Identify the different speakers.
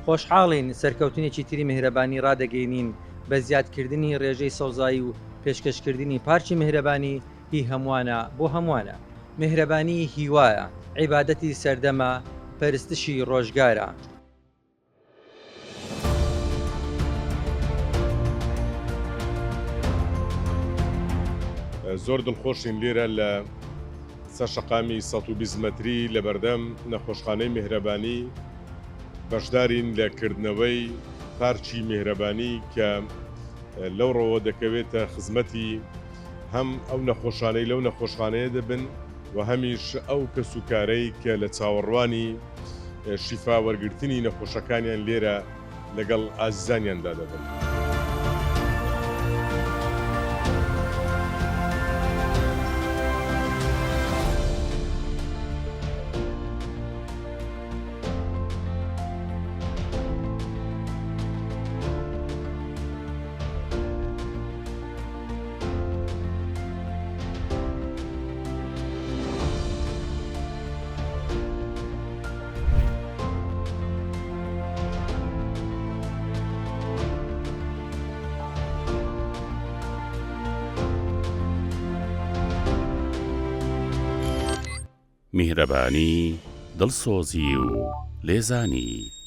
Speaker 1: خۆشحاڵین سەرکەوتنێکی تری میهرەبانی ڕادەگەینین بە زیادکردنی ڕێژەی سەوزایی و پێشکەشکردنی پارکی میهرەبانی هی هەمووانە بۆ هەمووانە. میهرەبانی هیوایە، عیبادەتی سەردەمە، پەرستشی ڕۆژگارە.
Speaker 2: زۆر دڵخۆشین لێرە لە سەرشەقامی 120 مەتری لە بەردەم نەخۆشخانەی میهرەبانی بەشدارین لە کردنەوەی پارکی میهرەبانی کە لەوڕەوە دەکەوێتە خزمەتی هەم ئەو نەخۆشانەی لەو نەخۆشخانەیە دەبن و هەمیش ئەو کەسوکارەی کە لە چاوەڕوانی شیفا وەرگرتنی نەخۆشەکانیان لێرە لەگەڵ ئازیزانیاندا دەبن.
Speaker 3: میهرەبانی دڵسۆزی و لێزانی